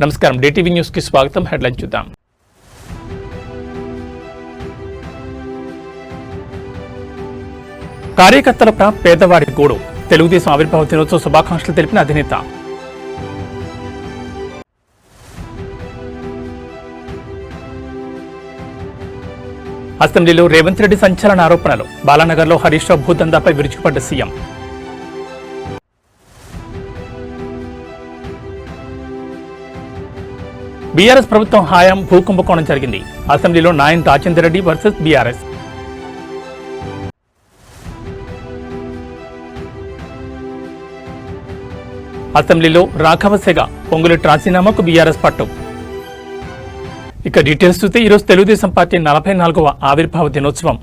నమస్కారం, DTV news కి స్వాగతం. హెడ్లైన్ చూద్దాం. కార్యకర్తల పేదవాడి గూడు. తెలుగుదేశం ఆవిర్భావ దినోత్సవ శుభాకాంక్షలు తెలిపిన అధినేత. అసెంబ్లీలో రేవంత్ రెడ్డి సంచలన ఆరోపణలు. బాలానగర్లో హరీష్ రావు భూదందాపై విరుచుకుపడ్డ సీఎం. బీఆర్ఎస్ ప్రభుత్వం హయాం భూకుంభకోణం జరిగింది. అసెంబ్లీలో నాయన్ రాజేందర్ రెడ్డి వర్సెస్ బీఆర్ఎస్. అసెంబ్లీలో రాఘవసేగ పొంగులెట్టి రాజీనామాకు బీఆర్ఎస్ పట్టు. ఇక డీటెయిల్స్ చూస్తే ఈరోజు తెలుగుదేశం పార్టీ 44వ ఆవిర్భావ దినోత్సవం.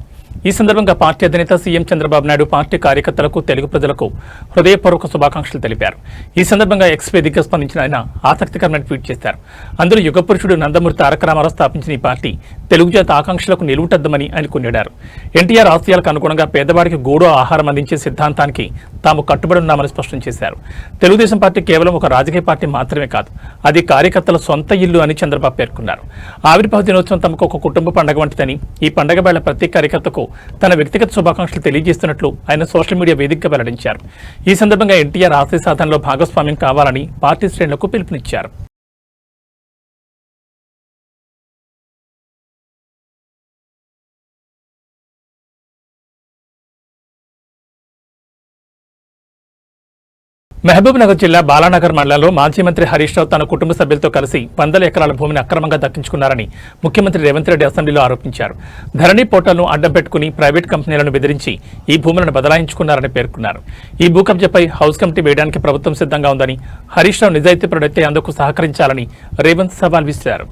ఈ సందర్భంగా పార్టీ అధినేత సీఎం చంద్రబాబు నాయుడు పార్టీ కార్యకర్తలకు, తెలుగు ప్రజలకు హృదయపూర్వక శుభాకాంక్షలు తెలిపారు. ఈ సందర్భంగా ఎక్స్ వేదికగా స్పందించిన ఆయన ఆసక్తికరమైన ట్వీట్ చేశారు. అందులో యుగపురుషుడు నందమూరి తారక రామారావు స్థాపించిన ఈ పార్టీ తెలుగు జాతి ఆకాంక్షలకు నిలువుటద్దమని ఆయన కొనియాడారు. ఎన్టీఆర్ ఆశయాలకు అనుగుణంగా పేదవాడికి గూడు, ఆహారం అందించే సిద్ధాంతానికి తాము కట్టుబడి ఉన్నామని స్పష్టం చేశారు. తెలుగుదేశం పార్టీ కేవలం ఒక రాజకీయ పార్టీ మాత్రమే కాదు, అది కార్యకర్తల సొంత ఇల్లు అని చంద్రబాబు పేర్కొన్నారు. ఆవిర్భావ దినోత్సవం తమకు ఒక కుటుంబ పండుగ వంటిదని, ఈ పండుగ వేళ ప్రతి కార్యకర్తకు తన వ్యక్తిగత శుభాకాంక్షలు తెలియజేస్తున్నట్లు ఆయన సోషల్ మీడియా వేదికగా వెల్లడించారు. ఈ సందర్భంగా ఎన్టీఆర్ ఆశయ సాధనలో భాగస్వామ్యం కావాలని పార్టీ శ్రేణులకు పిలుపునిచ్చారు. మహబూబ్ నగర్ జిల్లా బాలానగర్ మండలంలో మాజీ మంత్రి హరీష్ రావు తన కుటుంబ సభ్యులతో కలిసి 100 ఎకరాల భూమిని అక్రమంగా దక్కించుకున్నారని ముఖ్యమంత్రి రేవంత్ రెడ్డి అసెంబ్లీలో ఆరోపించారు. ధరణి పోర్టల్ను అడ్డం పెట్టుకుని ప్రైవేట్ కంపెనీలను బెదిరించి ఈ భూములను బదలాయించుకున్నారని పేర్కొన్నారు. ఈ భూ కబ్జాపై హౌస్ కమిటీ వేయడానికి ప్రభుత్వం సిద్ధంగా ఉందని, హరీష్ రావు నిజాయితీపరుడైతే అందుకు సహకరించాలని రేవంత్ సవాల్ విసిరారు.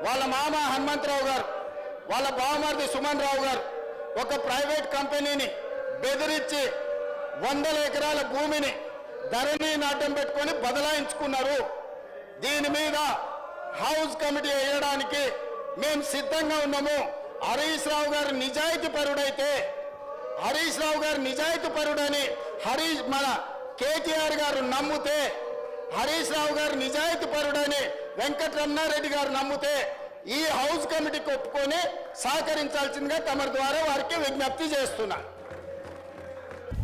వాళ్ళ మామ హనుమంతరావు గారు, వాళ్ళ బావమర్ది సుమన్ రావు గారు ఒక ప్రైవేట్ కంపెనీని బెదిరించి 100 ఎకరాల భూమిని ధరణి నాటం పెట్టుకొని బదలాయించుకున్నారు. దీని మీద హౌస్ కమిటీ వేయడానికి మేము సిద్ధంగా ఉన్నాము. హరీష్ రావు గారు నిజాయితీ పరుడని మన కేటీఆర్ గారు నమ్మితే, హరీష్ రావు గారు నిజాయితీ పరుడని వెంకటరమణారెడ్డి గారు నమ్మితే ఈ హౌస్ కమిటీకి ఒప్పుకొని సహకరించాల్సిందిగా తమ ద్వారా వారికి విజ్ఞప్తి చేస్తున్నారు.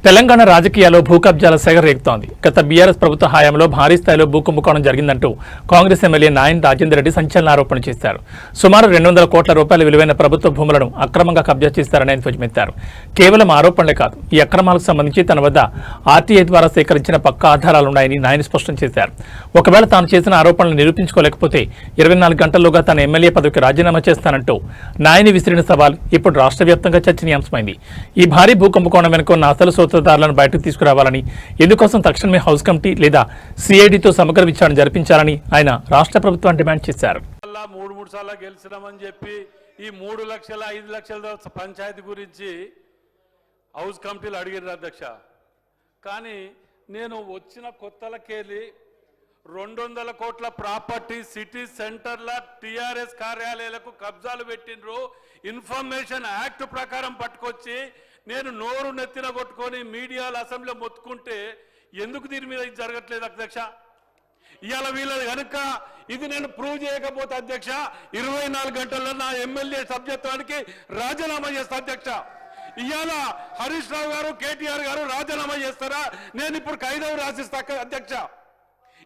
తెలంగాణ రాజకీయాల్లో భూ కబ్జాల సెగ రేగుతోంది. గత బీఆర్ఎస్ ప్రభుత్వ హయాంలో భారీ స్థాయిలో భూ కుంభకోణం జరిగిందంటూ కాంగ్రెస్ ఎమ్మెల్యే నాయన్ రాజేందర్ రెడ్డి సంచలన ఆరోపణ చేశారు. సుమారు 200 కోట్ల రూపాయల విలువైన ప్రభుత్వ భూములను అక్రమంగా కబ్జా చేస్తారని ఆయన ధ్వజమెత్తారు. కేవలం ఆరోపణలే కాదు, ఈ అక్రమాలకు సంబంధించి తన వద్ద ఆర్టీఐ ద్వారా సేకరించిన పక్కా ఆధారాలున్నాయని నాయన్ స్పష్టం చేశారు. ఒకవేళ తాను చేసిన ఆరోపణలు నిరూపించుకోలేకపోతే 24 గంటల్లోగా తన ఎమ్మెల్యే పదవికి రాజీనామా చేస్తానంటూ నాయని విసిరిన సవాల్ ఇప్పుడు రాష్ట్ర వ్యాప్తంగా చర్చనీయాంశమైంది. ఈ భారీ భూ కుంభకోణం వెనుక ఉన్న అసలు సూత్రధారులను బయటకు తీసుకురావాలని, ఇందుకోసం తక్షణమే హౌస్ కమిటీ లేదా సిఐడితో సమగ్ర విచారణ జరిపించాలని ఆయన రాష్ట్ర ప్రభుత్వాన్ని డిమాండ్ చేశారు. 3 సార్లు గెలిచినామని చెప్పి ఈ 3 లక్షల 5 లక్షల పంచాయతీ గురించి హౌస్ కమిటీలు అడిగారు అధ్యక్ష. కానీ నేను వచ్చిన కొత్తలకెళ్ళి 200 కోట్ల ప్రాపర్టీ సిటీ సెంటర్ల టీఆర్ఎస్ కార్యాలయాలకు కబ్జాలు పెట్టిండ్రు. ఇన్ఫర్మేషన్ యాక్ట్ ప్రకారం పట్టుకొచ్చి నేను నోరు నెత్తిన కొట్టుకొని మీడియాలో అసెంబ్లీలో మొత్తుకుంటే ఎందుకు దీని మీద ఇది జరగట్లేదు అధ్యక్ష? ఇవాళ వీళ్ళది కనుక ఇది నేను ప్రూవ్ చేయకపోతే అధ్యక్ష 24 గంటల్లో నా ఎమ్మెల్యే సభ్యత్వానికి రాజీనామా చేస్తా అధ్యక్ష. ఇవాళ హరీష్ రావు గారు, కేటీఆర్ గారు రాజీనామా చేస్తారా? నేను ఇప్పుడు ఖైదవు రాసిస్తా అధ్యక్ష.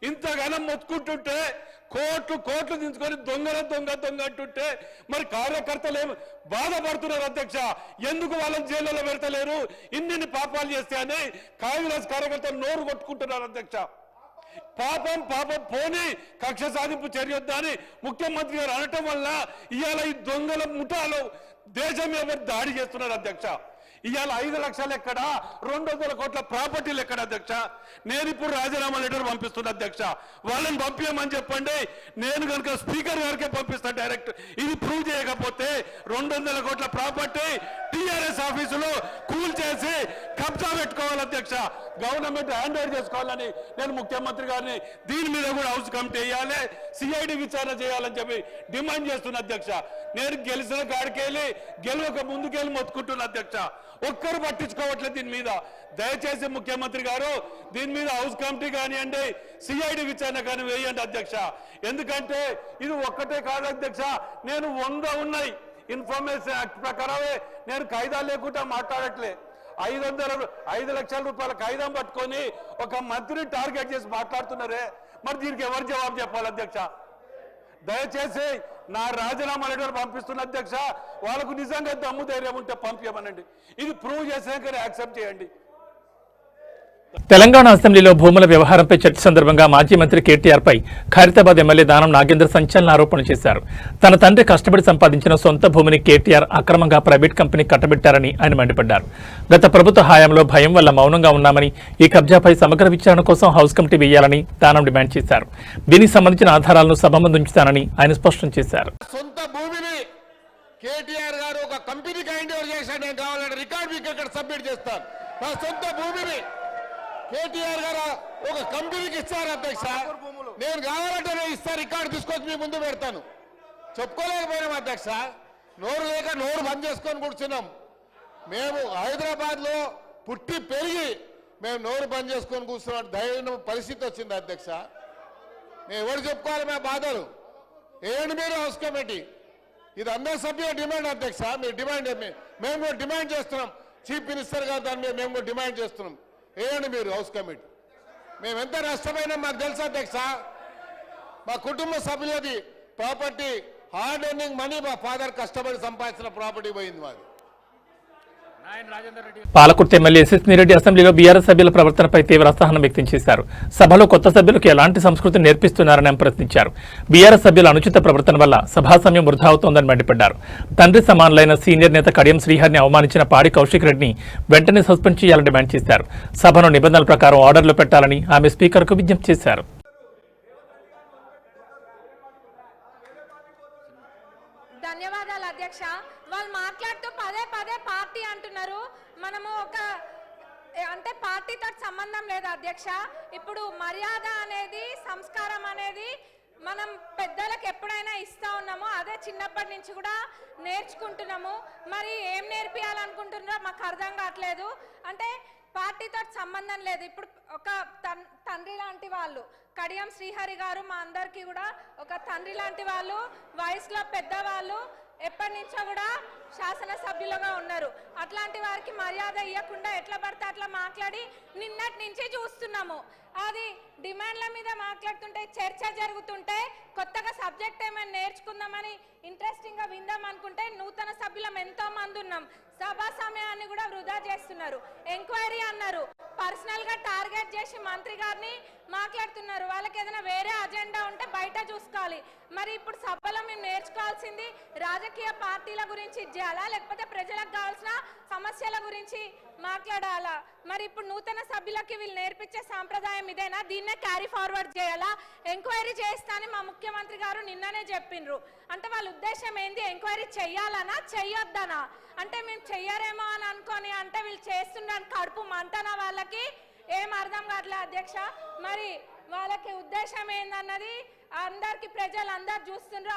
ఇంతగానం మొత్తుకుంటుంటే కోట్లు దించుకొని దొంగ అంటుంటే మరి కార్యకర్తలు ఏమి బాధపడుతున్నారు అధ్యక్ష? ఎందుకు వాళ్ళని జైల్లో పెడతలేరు? ఇన్ని పాపాలు చేస్తే అని కాంగ్రెస్ కార్యకర్తలు నోరు కొట్టుకుంటున్నారు అధ్యక్ష. పాపం పోని కక్ష సాధింపు చర్యొద్దా అని ముఖ్యమంత్రి గారు అనటం వల్ల ఇవాళ ఈ దొంగల ముఠాలు దేశం మీద దాడి చేస్తున్నారు అధ్యక్ష. ఇవాళ 5 లక్షలు ఎక్కడ, 200 కోట్ల ప్రాపర్టీలు ఎక్కడ అధ్యక్ష? నేను ఇప్పుడు రాజీనామా లెటర్ పంపిస్తున్నా అధ్యక్ష. వాళ్ళని పంపించమని చెప్పండి, నేను కనుక స్పీకర్ గారికే పంపిస్తాను డైరెక్ట్. ఇది ప్రూవ్ చేయకపోతే 200 కోట్ల ప్రాపర్టీ టీఆర్ఎస్ ఆఫీసులో వసూలు చేసి కబ్జా పెట్టుకోవాలి అధ్యక్ష. గవర్నమెంట్ హ్యాండ్ ఓవర్ చేసుకోవాలని నేను ముఖ్యమంత్రి గారిని దీని మీద కూడా హౌస్ కమిటీ వేయాలి, సిఐడి విచారణ చేయాలని చెప్పి డిమాండ్ చేస్తున్నా అధ్యక్ష. నేను గెలిచిన కాడికెళ్ళి గెలవక ముందుకెళ్ళి మొత్తుకుంటున్నా అధ్యక్ష. ఒక్కరు పట్టించుకోవట్లేదు దీని మీద. దయచేసి ముఖ్యమంత్రి గారు దీని మీద హౌస్ కమిటీ కానివ్వండి, సిఐడి విచారణ కానీ వేయండి అధ్యక్ష. ఎందుకంటే ఇది ఒక్కటే కాదు అధ్యక్ష, నేను 100 ఉన్నాయి ఇన్ఫర్మేషన్ యాక్ట్ ప్రకారమే నేను కాయిదాలు లేకుండా మాట్లాడట్లే. 5 లక్షల రూపాయల కాయిదం పట్టుకొని ఒక మంత్రిని టార్గెట్ చేసి మాట్లాడుతున్నారే, మరి దీనికి ఎవరు జవాబు చెప్పాలి అధ్యక్ష? దయచేసి నా రాజీనామా లెటర్ పంపిస్తున్న అధ్యక్ష. వాళ్ళకు నిజంగా దమ్ము ధైర్యం ఉంటే పంపించమనండి. ఇది ప్రూవ్ చేసాకనే యాక్సెప్ట్ చేయండి. తెలంగాణ అసెంబ్లీలో భూముల వ్యవహారంపై చర్చ సందర్భంగా మాజీ మంత్రి కేటీఆర్ పై ఖైరతాబాద్ ఎమ్మెల్యే దానం నాగేంద్ర సంచలన ఆరోపణలు చేశారు. తన తండ్రి కష్టపడి సంపాదించిన సొంత భూమిని కేటీఆర్ అక్రమంగా ప్రైవేట్ కంపెనీ కట్టబెట్టారని ఆయన మండిపడ్డారు. గత ప్రభుత్వ హయాంలో భయం వల్ల మౌనంగా ఉన్నామని, ఈ కబ్జాపై సమగ్ర విచారణ కోసం హౌస్ కమిటీ వేయాలని దానం డిమాండ్ చేశారు. దీనికి సంబంధించిన ఆధారాలను సభ ముందు ఉంచుతానని ఆయన స్పష్టం చేశారు. సొంత భూమిని కేటీఆర్ గారు ఒక కంపెనీకి హ్యాండ్ ఓవర్ చేశాడు. నేను కావాలంటే రికార్డ్ మీకు ఇక్కడ సబ్మిట్ చేస్తాను. నా సొంత భూమిని కేటీఆర్ గారు ఒక కంపెనీకి ఇస్తారు అధ్యక్ష. నేను కావాలంటే నేను ఇస్తాను, రికార్డు తీసుకొచ్చి మీ ముందు పెడతాను. చెప్పుకోలేకపోయినాం అధ్యక్ష, నోరు లేక నోరు బంద్ చేసుకొని కూర్చున్నాం. మేము హైదరాబాద్లో పుట్టి పెరిగి మేము నోరు బంద్ చేసుకొని కూర్చున్నాం ధైర్యం పరిస్థితి వచ్చింది అధ్యక్ష. మేము ఎవరు చెప్పుకోవాలి మా బాధలు? ఏంటి మీరు హౌస్ కమిటీ? ఇది అందరి సభ్యుల డిమాండ్ అధ్యక్ష. మీరు డిమాండ్ మేము కూడా డిమాండ్ చేస్తున్నాం. చీఫ్ మినిస్టర్ గారు దాని మీద మేము కూడా డిమాండ్ చేస్తున్నాం. ఏంటి మీరు హౌస్ కమిటీ? మేము ఎంత నష్టమైనా మాకు తెలుసు అధ్యక్ష. మా కుటుంబ సభ్యులది ప్రాపర్టీ, హార్డ్ ఎర్నింగ్ మనీ, మా ఫాదర్ కష్టపడి సంపాదించిన ప్రాపర్టీ పోయింది మాది. పాలకుర్తి ఎమ్మెల్యే ఎస్ఎస్ని రెడ్డి అసెంబ్లీలో బీఆర్ఎస్ సభ్యుల ప్రవర్తనపై తీవ్ర అసహనం వ్యక్తం చేశారు. సభలో కొత్త సభ్యులకు ఎలాంటి సంస్కృతిని నేర్పిస్తున్నారని ఆయన ప్రశ్నించారు. బీఆర్ఎస్ సభ్యుల అనుచిత ప్రవర్తన వల్ల సభా సమయం వృధా అవుతోందని మండిపడ్డారు. తండ్రి సమానులైన సీనియర్ నేత కడియం శ్రీహరిని అవమానించిన పాడి కౌశిక్ రెడ్డిని వెంటనే సస్పెండ్ చేయాలని డిమాండ్ చేశారు. సభను నిబంధనల ప్రకారం ఆర్డర్లు పెట్టాలని ఆమె స్పీకర్కు విజ్ఞప్తి చేశారు. ధన్యవాదాలు అధ్యక్ష. వాళ్ళు మాట్లాడుతూ పదే పార్టీ అంటున్నారు. మనము అంటే పార్టీతో సంబంధం లేదు అధ్యక్ష. ఇప్పుడు మర్యాద అనేది, సంస్కారం అనేది మనం పెద్దలకు ఎప్పుడైనా ఇస్తా ఉన్నామో అదే చిన్నప్పటి నుంచి కూడా నేర్చుకుంటున్నాము. మరి ఏం నేర్పియాలనుకుంటున్నారో మాకు అర్థం కావట్లేదు. అంటే పార్టీతో సంబంధం లేదు. ఇప్పుడు ఒక తండ్రి లాంటి వాళ్ళు కడియం శ్రీహరి గారు మా అందరికీ కూడా ఒక తండ్రి లాంటి వాళ్ళు, వయసులో పెద్దవాళ్ళు, ఎప్పటి నుంచో కూడా శాసనసభ్యులుగా ఉన్నారు. అట్లాంటి వారికి మర్యాద ఇవ్వకుండా ఎట్లా పడితే అట్లా మాట్లాడి నిన్నటి నుంచి చూస్తున్నాము. అది డిమాండ్ల మీద మాట్లాడుతుంటే, చర్చ జరుగుతుంటే, కొత్తగా సబ్జెక్ట్ ఏమైనా నేర్చుకుందామని ఇంట్రెస్టింగ్గా విందాం అనుకుంటే నూతన సభ్యులం ఎంతో మంది ఉన్నాం. సభా సమయాన్ని కూడా వృధా చేస్తున్నారు. ఎంక్వైరీ అన్నారు, పర్సనల్గా టార్గెట్ చేసి మంత్రి గారిని మాట్లాడుతున్నారు. వాళ్ళకి ఏదైనా వేరే అజెండా ఉంటే బయట చూసుకోవాలి. మరి ఇప్పుడు సభలో మేము నేర్చుకోవాల్సింది రాజకీయ పార్టీల గురించి చేయాలా, లేకపోతే ప్రజలకు కావాల్సిన సమస్యల గురించి మాట్లాడాలా? మరి ఇప్పుడు నూతన సభ్యులకి వీళ్ళు నేర్పించే సాంప్రదాయం ఇదేనా? దీన్నే క్యారీ ఫార్వర్డ్ చేయాలా? ఎంక్వైరీ చేస్తానని మా ముఖ్యమంత్రి గారు నిన్ననే చెప్పిండ్రు. అంటే వాళ్ళ ఉద్దేశం ఏంది? ఎంక్వైరీ చెయ్యాలనా చెయ్యొద్దనా? అంటే మేము చెయ్యరేమో అని అనుకొని అంటే వీళ్ళు చేస్తుండని కడుపు మంటనా? వాళ్ళకి ఏం అర్థం కావట్లే అధ్యక్ష. మరి వాళ్ళకి ఉద్దేశం ఏందన్నది అందరికి ప్రజలందరూ చూస్తుండ్రు,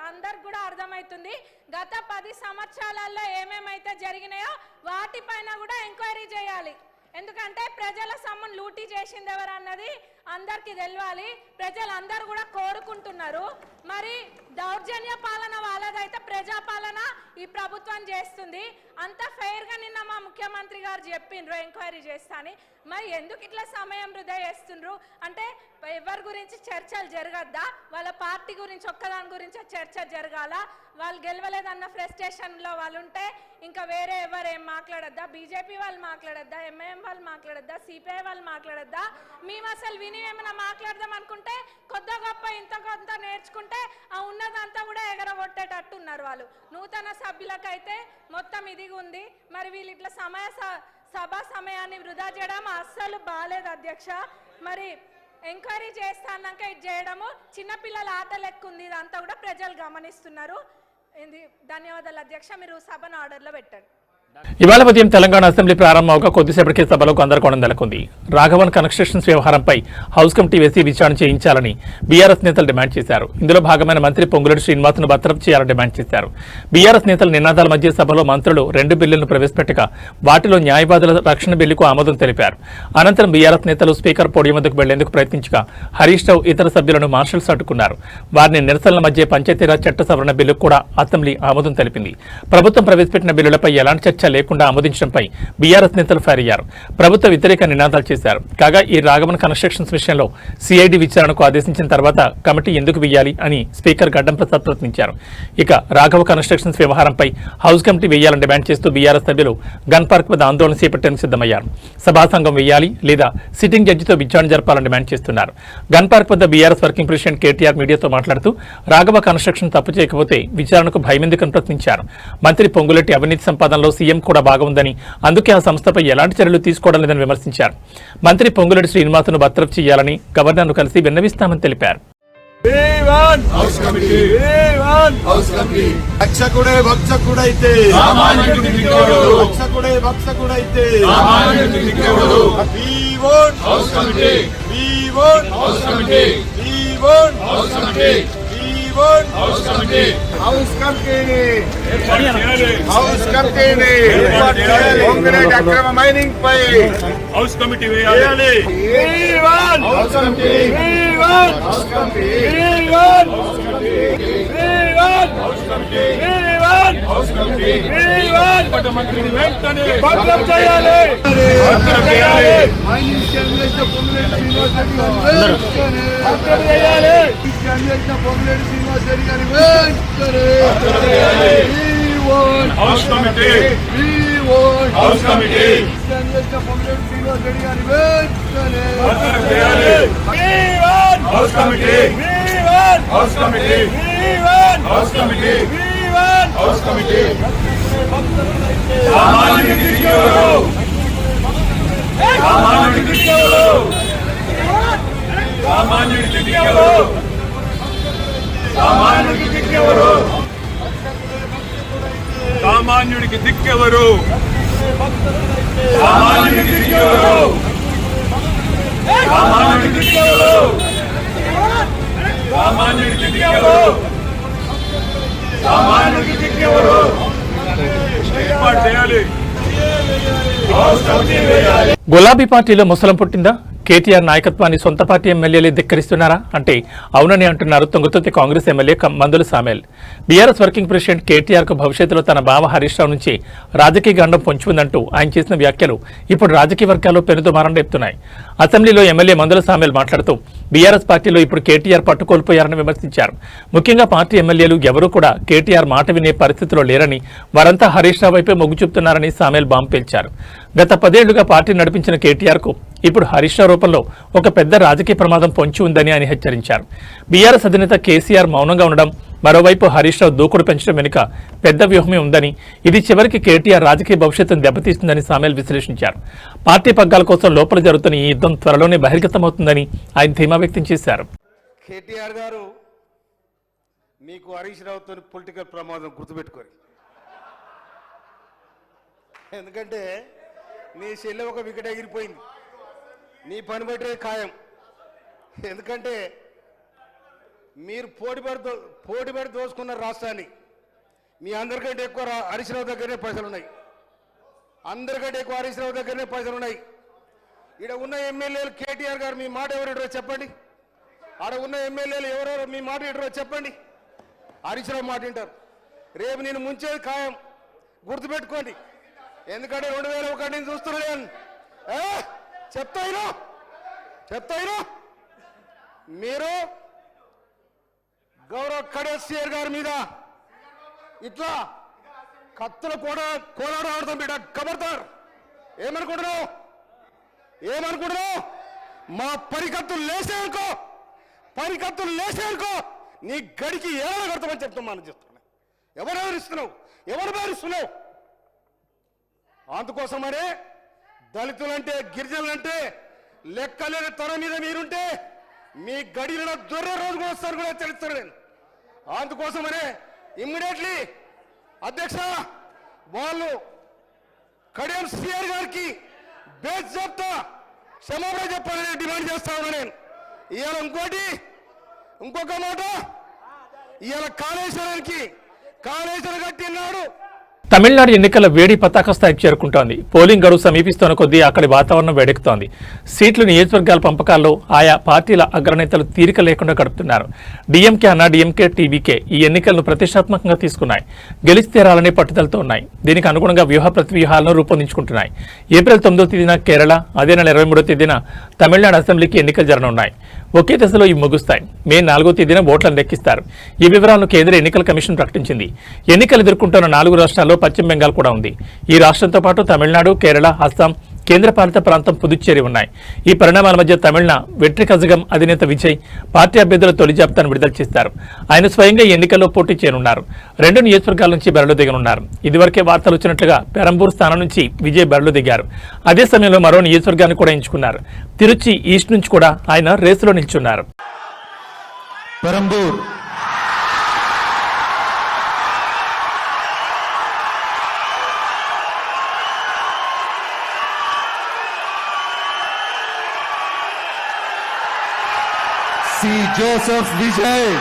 అందరికి కూడా అర్థమవుతుంది. గత 10 సంవత్సరాలలో ఏమేమైతే జరిగినాయో వాటిపైన కూడా ఎంక్వైరీ చేయాలి. ఎందుకంటే ప్రజల సొమ్మును లూటీ చేసింది ఎవరు అన్నది అందరికీ తెలియాలి. ప్రజలందరూ కూడా కోరుకుంటున్నారు. మరి దౌర్జన్య పాలన వాళ్ళదైతే ప్రజాపాలన ఈ ప్రభుత్వం చేస్తుంది. అంత ఫెయిర్గా నిన్న మా ముఖ్యమంత్రి గారు చెప్పిండ్రు ఎంక్వైరీ చేస్తాని. మరి ఎందుకు ఇట్లా సమయం వృధా చేస్తుండ్రు? అంటే ఎవరి గురించి చర్చలు జరగద్దా? వాళ్ళ పార్టీ గురించి ఒక్కదాని గురించి చర్చ జరగాల? వాళ్ళు గెలవలేదన్న ఫ్రస్ట్రేషన్లో వాళ్ళు ఉంటే ఇంకా వేరే ఎవరు ఏం మాట్లాడద్దా? బీజేపీ వాళ్ళు మాట్లాడద్దా? ఎంఐఎం వాళ్ళు మాట్లాడద్దా? సిపిఐ వాళ్ళు మాట్లాడద్దా? మేము అసలు విని ఏమైనా మాట్లాడదాం అనుకుంటే కొద్ది గొప్ప ఇంత కొంత నేర్చుకుంటే ఆ ఉన్నదంతా కూడా ఎగరగొట్టేటట్టు ఉన్నారు వాళ్ళు. నూతన సభ్యులకైతే మొత్తం ఇది ఉంది. మరి వీళ్ళు ఇట్లా సభా సమయాన్ని వృధా చేయడం అస్సలు బాలేదు అధ్యక్ష. మరి ఎంక్వైరీ చేస్తాక ఇది చేయడము చిన్నపిల్లల ఆట లెక్క ఉంది. ఇదంతా కూడా ప్రజలు గమనిస్తున్నారు. ధన్యవాదాలు అధ్యక్ష. మీరు సభను ఆర్డర్లో పెట్టండి. ఇవాళ ఉదయం తెలంగాణ అసెంబ్లీ ప్రారంభంగా కొద్దిసేపటికే సభలో గందరగోళం నెలకొంది. రాఘవన్ కన్స్ట్రక్షన్స్ వ్యవహారంపై హౌస్ కమిటీ వేసి విచారణ చేయించాలని బీఆర్ఎస్ నేతలు డిమాండ్ చేశారు. ఇందులో భాగమైన మంత్రి పొంగులేటి శ్రీనివాస్ను బర్తరఫ్ చేయాలని డిమాండ్ చేశారు. బీఆర్ఎస్ నేతల నినాదాల మధ్య సభలో మంత్రులు 2 బిల్లులను ప్రవేశపెట్టగా వాటిలో న్యాయవాదుల రక్షణ బిల్లుకు ఆమోదం తెలిపారు. అనంతరం బీఆర్ఎస్ నేతలు స్పీకర్ పోడియం వద్దకు వెళ్లేందుకు ప్రయత్నించగా హరీష్ రావు ఇతర సభ్యులను మార్షల్స్ అడ్డుకున్నారు. వారిని నిరసనల మధ్య పంచాయతీరాజ్ చట్ట సవరణ బిల్లుకు కూడా అసెంబ్లీ ఆమోదం తెలిపింది. ప్రభుత్వం ప్రవేశపెట్టిన బిల్లులపై ఎలాంటి చర్చ లేకుండా ఆమోదించడంపై బీఆర్ఎస్ నేతలు ఫైర్ అయ్యారు. ప్రభుత్వ వ్యతిరేక నినాదాలు చేశారు. కాగా ఈ రాఘవన్ కన్స్ట్రక్షన్స్ విషయంలో సిఐడి విచారణకు ఆదేశించిన తర్వాత కమిటీ ఎందుకు వేయాలి అని స్పీకర్ గడ్డం ప్రసాద్ ప్రశ్నించారు. ఇక రాఘవ కన్స్ట్రక్షన్స్ వ్యవహారంపై హౌస్ కమిటీ వేయాలని డిమాండ్ చేస్తూ బీఆర్ఎస్ సభ్యులు గన్ పార్క్ వద్ద ఆందోళన చేపట్టేందుకు సిద్ధమయ్యారు. సభాసంఘం వేయాలి లేదా సిట్టింగ్ జడ్జితో విచారణ జరపాలని డిమాండ్ చేస్తున్నారు. గన్ పార్క్ వద్ద బీఆర్ఎస్ వర్కింగ్ ప్రెసిడెంట్ కేటీఆర్ మీడియాతో మాట్లాడుతూ రాఘవ కన్స్ట్రక్షన్ తప్పు చేయకపోతే విచారణకు భయమెందుకని ప్రశ్నించారు. మంత్రి పొంగులేటి అవినీతి సంపాదనలో సీఎం కూడా భాగముందని, అందుకే ఆ సంస్థపై ఎలాంటి చర్యలు తీసుకోవడం లేదని విమర్శించారు. మంత్రి పొంగులేటి శ్రీనివాస్ను బర్తరఫ్ చేయాలని గవర్నర్ను కలిసి విన్నవిస్తామని తెలిపారు. అక్రమ మైనింగ్ పై హౌస్ కమిటీ వేయాలి. సామాన్యుడికి దిక్కెవరు? సామాన్యుడికి దిక్కెవరు? సామాన్యుడికి దిక్కెవరు? సామాన్యుడికి దిక్కెవరు? సామాన్యుడికి దిక్కెవరు? ఏర్పాటు చేయాలి. గులాబీ పార్టీలో ముసలం పుట్టిందా? కేటీఆర్ నాయకత్వాన్ని సొంత పార్టీ ఎమ్మెల్యేలే ధిక్కరిస్తున్నారా అంటే అవునని అంటున్నారు తుంగతుర్తి కాంగ్రెస్ ఎమ్మెల్యే మందుల సామెల్. బీఆర్ఎస్ వర్కింగ్ ప్రెసిడెంట్ కేటీఆర్కు భవిష్యత్తులో తన బావ హరీష్ రావు నుంచి రాజకీయ గండం పొంచి ఉందంటూ ఆయన చేసిన వ్యాఖ్యలు ఇప్పుడు రాజకీయ వర్గాల్లో పెనుదుమారం రేపుతున్నాయి. అసెంబ్లీలో ఎమ్మెల్యే మందుల సామెల్ మాట్లాడుతూ బీఆర్ఎస్ పార్టీలో ఇప్పుడు కేటీఆర్ పట్టుకోల్పోయారని విమర్శించారు. ముఖ్యంగా పార్టీ ఎమ్మెల్యేలు ఎవరూ కూడా కేటీఆర్ మాట వినే పరిస్థితిలో లేరని, వారంతా హరీష్ రావు వైపే మొగ్గు చూపుతున్నారని సామెల్ బాంబు పేల్చారు. గత 10 ఏళ్లుగా పార్టీ నడిపించిన కేటీఆర్కు ఇప్పుడు హరీష్ రావు రూపంలో ఒక పెద్ద రాజకీయ ప్రమాదం పొంచి ఉందని ఆయన హెచ్చరించారు. బీఆర్ఎస్ అధినేత కేసీఆర్ మౌనంగా ఉండడం, మరోవైపు హరీష్ రావు దూకుడు పెంచడం వెనుక పెద్ద వ్యూహమే ఉందని, ఇది చివరికి కేటీఆర్ రాజకీయ భవిష్యత్తును దెబ్బతీస్తుందని సామెల్ విశ్లేషించారు. పార్టీ పగ్గాల కోసం లోపల జరుగుతున్న ఈ యుద్ధం త్వరలోనే బహిర్గతమవుతుందని ఆయన ధీమా వ్యక్తం చేశారు. కేటీఆర్ గారు, మీకు హరీష్ రావుతో పొలిటికల్ ప్రమాదం గుర్తుపెట్టుకోరు. ఎందుకంటే నీ చెల్లె ఒక వికెట్ ఎగిరిపోయింది, నీ పని బట్టే ఖాయం. ఎందుకంటే మీరు పోటీపడి దోసుకున్న రాష్ట్రాన్ని. మీ అందరికంటే ఎక్కువ హరీష్ రావు దగ్గరనే పైసలు ఉన్నాయి, అందరికంటే ఎక్కువ హరీష్ రావు దగ్గరనే పైసలు ఉన్నాయి. ఇక్కడ ఉన్న ఎమ్మెల్యేలు కేటీఆర్ గారు మీ మాట ఎవరు చెప్పండి, ఆడ ఉన్న ఎమ్మెల్యేలు ఎవరెవరు మీ మాట ఇటరో చెప్పండి. హరీష్ రావు మాట వింటారు. రేపు నేను ముంచేది ఖాయం, గుర్తుపెట్టుకోండి. ఎందుకంటే 2001 నుంచి చూస్తున్నాను. చెప్తాయినా మీరు గౌరవ కేసీఆర్ గారి మీద ఇట్లా కత్తులు కోలాడ ఆడుతాం బిడ్డ. కబర్దార్. ఏమనుకుంటున్నావు? మా పరికత్తులు లేసేనుకో నీ గడికి ఏమైనా కడతామని చెప్తామని చెప్తున్నా. ఎవరు బెదిరిస్తున్నావు? అందుకోసమనే దళితులంటే గిరిజనులంటే లెక్కలేని తన మీద మీరుంటే మీ గడిలో దొర్ర రోజుకు వస్తారు కూడా తెలుస్తారు. నేను అందుకోసమనే ఇమ్మీడియట్లీ అధ్యక్ష వాళ్ళు కడియం సిఆర్ గారికి బేజప్తా క్షమాపణ చెప్పాలని డిమాండ్ చేస్తా ఉన్నా నేను. ఇవాళ ఇంకొక మాట, ఇవాళ కాళేశ్వరం కట్టినాడు. తమిళనాడు ఎన్నికల వేడి పతాక స్థాయికి చేరుకుంటోంది. పోలింగ్ గడువు సమీపిస్తున్న కొద్దీ అక్కడి వాతావరణం వేడెక్కుతోంది. సీట్లు నియోజకవర్గాల పంపకాల్లో ఆయా పార్టీల అగ్రనేతలు తీరిక లేకుండా గడుపుతున్నారు. డీఎంకే అన్నా డీఎంకే టీవీకే ఈ ఎన్నికలను ప్రతిష్టాత్మకంగా తీసుకున్నాయి. గెలిచితేరాలనే పట్టుదలతో ఉన్నాయి. దీనికి అనుగుణంగా వ్యూహ ప్రతివ్యూహాలను రూపొందించుకుంటున్నాయి. ఏప్రిల్ 9వ తేదీన కేరళ, అదే నెల 23వ తేదీన తమిళనాడు అసెంబ్లీకి ఎన్నికలు జరగనున్నాయి. ఒకే దశలో ఇవి ముగుస్తాయి. మే 4వ తేదీన ఓట్లను లెక్కిస్తారు. ఈ వివరాలను కేంద్ర ఎన్నికల కమిషన్ ప్రకటించింది. ఎన్నికలు ఎదుర్కొంటున్న 4 రాష్ట్రాల్లో పశ్చిమ బెంగాల్ కూడా ఉంది. ఈ రాష్ట్రంతో పాటు తమిళనాడు, కేరళ, అస్సాం, కేంద్రపాలిత ప్రాంతం పుదుచ్చేరి ఉన్నాయి. ఈ పరిణామాల మధ్య తమిళ వెట్రి కజగం అధినేత విజయ్ పార్టీ అభ్యర్థుల తొలి జాబితాను విడుదల చేస్తారు. ఆయన స్వయంగా ఈ ఎన్నికల్లో పోటీ చేయనున్నారు. 2 నియోజకవర్గాల నుంచి బరిలో దిగనున్నారు. ఇదివరకే వార్తలు వచ్చినట్లుగా పెరంబూర్ స్థానం నుంచి విజయ్ బరిలో దిగారు. అదే సమయంలో మరో నియోజకవర్గాన్ని కూడా ఎంచుకున్నారు. తిరుచి ఈస్ట్ నుంచి కూడా ఆయన రేసులో నిల్చున్నారు. పెరంబూర్ సి జోసెఫ్ విజయ్.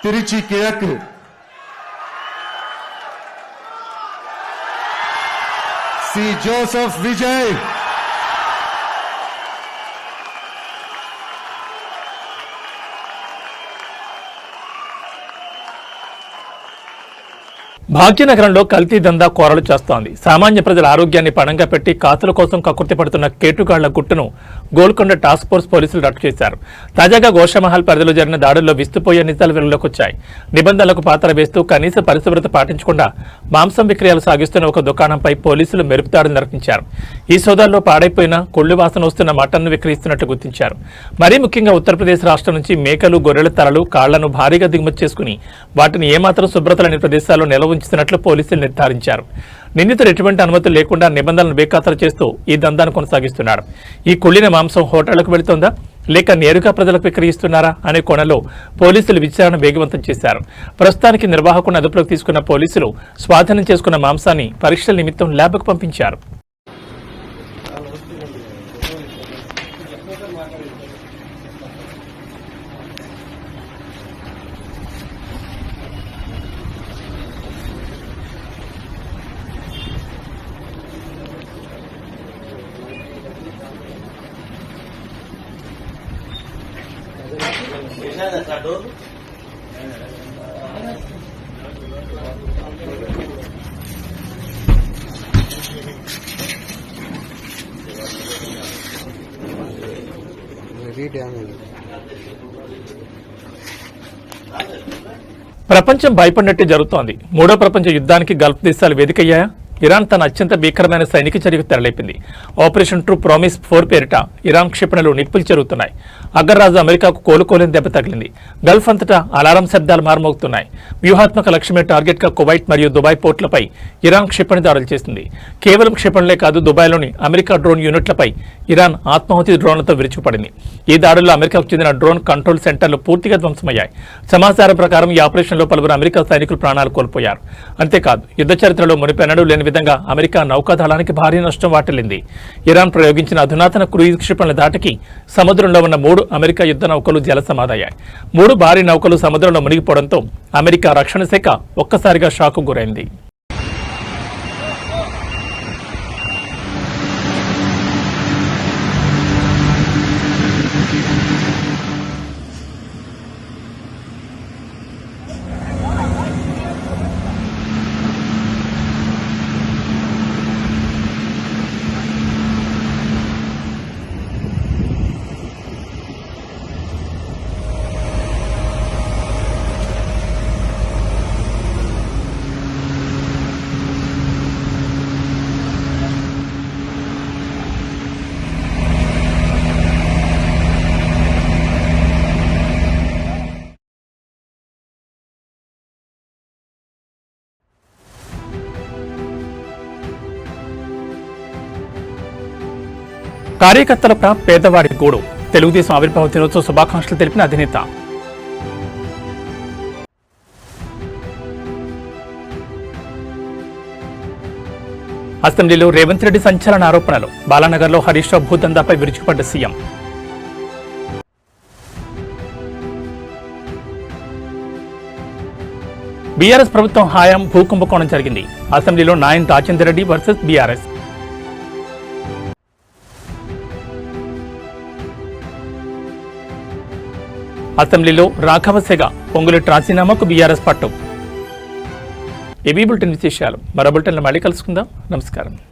తిరుచి కిഴക്ക് సి జోసెఫ్ విజయ్. భాగ్యనగరంలో కల్తీ దందా కోరలు చేస్తోంది. సామాన్య ప్రజల ఆరోగ్యాన్ని పణంగా పెట్టి కాతుల కోసం కక్కుర్తి పడుతున్న కేటుగాళ్ల గుట్టును గోల్కొండ టాస్క్ ఫోర్స్ పోలీసులు రట్టు చేశారు. తాజాగా గోషామహల్ పరిధిలో జరిగిన దాడుల్లో విస్తుపోయే నిజాలు వెలుగులోకి వచ్చాయి. నిబంధనలకు పాత్ర వేస్తూ కనీస పరిశుభ్రత పాటించకుండా మాంసం విక్రయాలు సాగిస్తున్న ఒక దుకాణంపై పోలీసులు మెరుపుదాడులు నిర్వహించారు. ఈ సోదాల్లో పాడైపోయిన కొళ్లు వాసన వస్తున్న మటన్ను విక్రయిస్తున్నట్టు గుర్తించారు. మరీ ముఖ్యంగా ఉత్తరప్రదేశ్ రాష్ట్రం నుంచి మేకలు, గొర్రెల తలలు, కాళ్లను భారీగా దిగుమతి చేసుకుని వాటిని ఏమాత్రం శుభ్రత లేని ప్రదేశాల్లో నిల్వ ఉంచుతున్నట్లు పోలీసులు నిర్ధారించారు. నిందితుడు ఎటువంటి అనుమతులు లేకుండా నిబంధనలను బేఖాతరు చేస్తూ ఈ దందాను కొనసాగిస్తున్నాడు. ఈ కుళ్ళిన మాంసం హోటళ్లకు వెళుతోందా లేక నేరుగా ప్రజలకు విక్రయిస్తున్నారా అనే కోణంలో పోలీసులు విచారణ వేగవంతం చేశారు. ప్రస్తుతానికి నిర్వాహకులను అదుపులోకి తీసుకున్న పోలీసులు స్వాధీనం చేసుకున్న మాంసాన్ని పరీక్షల నిమిత్తం ల్యాబ్కు పంపించారు. ప్రపంచం భయపడినట్టే జరుగుతోంది. 3వ ప్రపంచ యుద్ధానికి గల్ఫ్ దేశాలు వేదికయ్యాయా? ఇరాన్ తన అత్యంత భీకరమైన సైనిక చర్యకు తెరలేపింది. ఆపరేషన్ ట్రూ ప్రామిస్ 4 పేరిట ఇరాన్ క్షిపణులు నిప్పులు జరుగుతున్నాయి. అగ్రరాజు అమెరికాకు కోలుకోలేని దెబ్బ తగిలింది. గల్ఫ్ అంతటా అలారం శబ్దాలు మారుమోగుతున్నాయి. వ్యూహాత్మక లక్ష్యమే టార్గెట్గా కువైట్ మరియు దుబాయ్ పోర్టులపై ఇరాన్ క్షిపణి దాడులు చేసింది. కేవలం క్షిపణులే కాదు, దుబాయ్లోని అమెరికా డ్రోన్ యూనిట్లపై ఇరాన్ ఆత్మాహుతి డ్రోన్లతో విరుచుకుపడింది. ఈ దాడుల్లో అమెరికాకు చెందిన డ్రోన్ కంట్రోల్ సెంటర్లు పూర్తిగా ధ్వంసమయ్యాయి. సమాచారం ప్రకారం ఈ ఆపరేషన్లో పలువురు అమెరికా సైనికులు ప్రాణాలు కోల్పోయారు. అంతేకాదు, యుద్ధ చరిత్రలో మునిపెన్నడూ లేని విధంగా అమెరికా నౌకాదళానికి భారీ నష్టం వాటిల్లింది. ఇరాన్ ప్రయోగించిన అధునాతన క్రూయిజ్ క్షిపణుల దాటికి సముద్రంలో ఉన్న 3 అమెరికా యుద్ధ నౌకలు జలసమాధయ్యాయి. 3 భారీ నౌకలు సముద్రంలో మునిగిపోవడంతో అమెరికా రక్షణ శాఖ ఒక్కసారిగా షాకు గురైంది. కార్యకర్తల పేదవాడి గూడు. తెలుగుదేశం ఆవిర్భావ దినోత్సవ శుభాకాంక్షలు తెలిపిన అధినేత. అసెంబ్లీలో రేవంత్ రెడ్డి సంచలన ఆరోపణలు. బాలానగర్లో హరీష్ రావు భూదందాపై విరుచుకుపడ్డ సీఎం. బీఆర్ఎస్ ప్రభుత్వం హయాం భూకుంభకోణం జరిగింది. అసెంబ్లీలో నాయన్ రాజేందర్ రెడ్డి వర్సెస్ బీఆర్ఎస్. అసెంబ్లీలో రాఘవసేగ పొంగులేటి రాజీనామాకు బీఆర్ఎస్ పట్టు. ఏబీ బులెటిన్ విశేషాలు. మరో బులెటిన్లో మళ్ళీ కలుసుకుందాం. నమస్కారం.